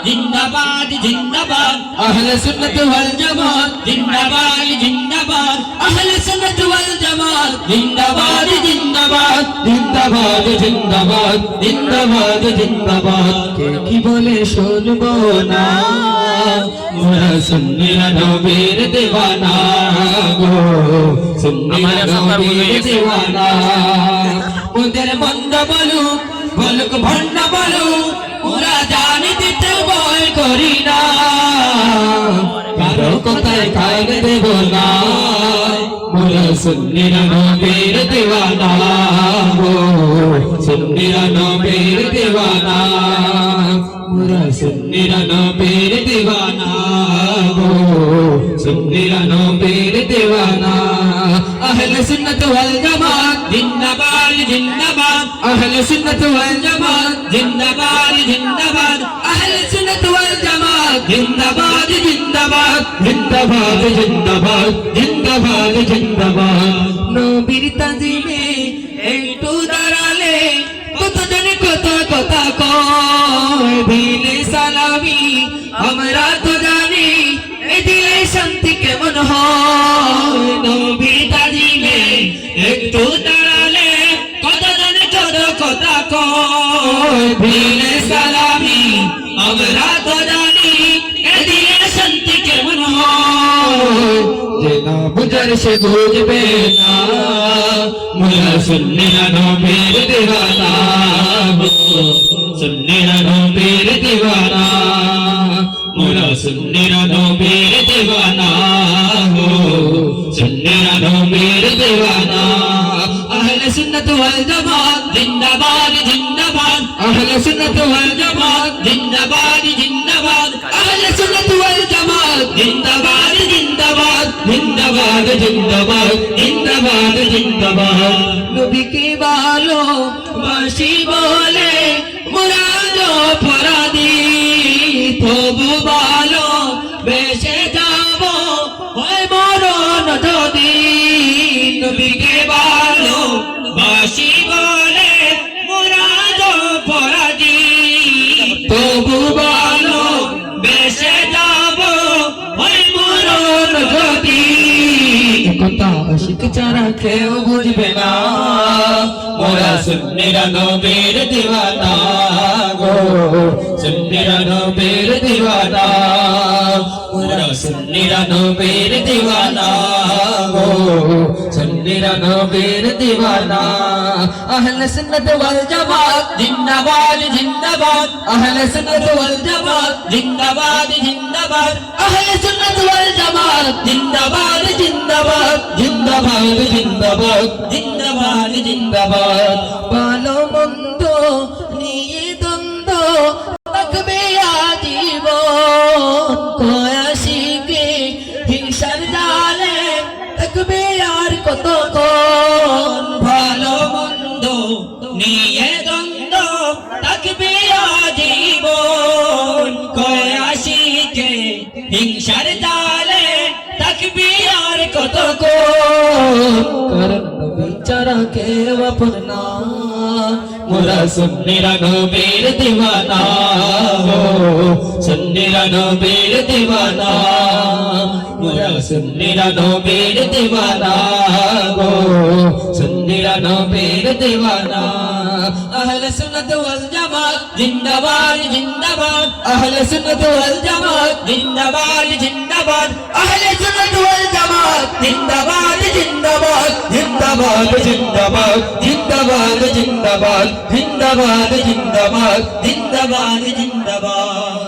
जिंदाबाद जिंदाबाद अहले सुन्नत वल जमात जिंदाबाद जिंदाबाद अहले सुन्नत वल जमात जिंदाबाद जिंदाबाद जिंदाबाद जिंदाबाद जिंदाबाद जिंदाबाद के की बोले শুনবো না মোরা সুন্নিরা নবীর দেওয়ানা গো সুন্নিরা নবীর দেওয়ানা ওদের বন্ধ বলুক বলুক ভণ্ড বলুক ওরা জানি দিতে ভয় করি না কারো কথায় কান দেব না মোরা সুন্নিরা নবীর দেওয়ানা গো সুন্নিরা নবীর দেওয়ানা মোরা সুন্নিরা নবীর দেওয়ানা গো সুন্নিরা নবীর দেওয়ানা আহলে সুন্নাত ওয়াল জামাত জিন্দাবাদ জিন্দাবাদ আহলে সুন্নাত ওয়াল জামাত জিন্দাবাদ জিন্দাবাদ আহলে সুন্নাত ওয়াল জামাত জিন্দাবাদ জিন্দাবাদ জিন্দাবাদ জিন্দাবাদ জিন্দাবাদ জিন্দাবাদ নবীর তাজিমে একটু দাঁড়ালে কতজন কত কথা কয় দিলে সালামি আমরা তো জানি এই দিলে শান্তি কেমন হয় নবীর তাজিমে একটু দাঁড়ালে কতজন কত কথা কয় দিলে সালামি আমরা তো জানি এই দিলে শান্তি কেমন হয় যে না বুঝার সে বুঝবে না মোরা সুন্নিরা নবীর দেওয়ানা সুন্নিরা নবীর দেওয়ানা মোরা সুন্নিরা নবীর দেওয়ানা গো সুন্নিরা নবীর দেওয়ানা আহলে সুন্নাত ওয়াল জামাত জিন্দাবাদ জিন্দাবাদ আহলে সুন্নাত ওয়াল জামাত জিন্দাবাদ জিন্দাবাদ আহলে সুন্নাত ওয়াল জামাত জিন্দাবাদ জিন্দাবাদ জিন্দাবাদ জিন্দাবাদ জিন্দাবাদ জিন্দাবাদ নবীকে ভালো বাসি বলে মোরা অপরাধী তবু ভালো বেঁচে যাব হয় মরণ যদি নবীকে ভালো বাসি বলে মোরা অপরাধী তবু ভালো বেঁচে যাব হয় মরণ যদি কথা আশিক ছাড়া কেউ বুঝবে না মোরা সুন্নিরা নবীর দিওয়ানা গো সুন্নিরা নবীর দিওয়ানা মোরা সুন্নিরা নবীর দিওয়ানা গো সুন্নিরা নবীর দিওয়ানা আহলে সুন্নাত ওয়াল জামাত জিন্দাবাদ জিন্দাবাদ আহলে সুন্নাত ওয়াল জামাত জিন্দাবাদ জিন্দাবাদ আহলে সুন্নাত ওয়াল জামাত জিন্দাবাদ জিন্দাবাদ জিন্দাবাদ জিন্দাবাদ জিন্দাবাদ জিন্দাবাদ ভালো মন্দ নিয়ে দ্বন্দ্ব থাকবে আজীবন কয়াশিকে হিংসার জালে থাকবে আর কতক্ষণ ভালো মন্দ নিয়ে দ্বন্দ্ব থাকবে আজীবন কয়াশিকে হিংসার জালে থাকবে আর কতক্ষণ কারণ বিচারা কেউ আপন না মোরা সুন্নিরা নবীর দিওয়ানা গো সুন্নিরা নবীর দিওয়ানা মোরা সুন্নিরা নবীর দিওয়ানা গো সুন্নিরা নবীর দিওয়ানা আহলে সুন্নাত ওয়াল জামাত জিন্দাবাদ জিন্দাবাদ আহলে সুন্নাত ওয়াল জামাত জিন্দাবাদ জিন্দাবাদ আহলে সুন্নাত ওয়াল জামাত জিন্দাবাদ জিন্দাবাদ জিন্দাবাদ জিন্দাবাদ জিন্দাবাদ জিন্দাবাদ জিন্দাবাদ জিন্দাবাদ জিন্দাবাদ জিন্দাবাদ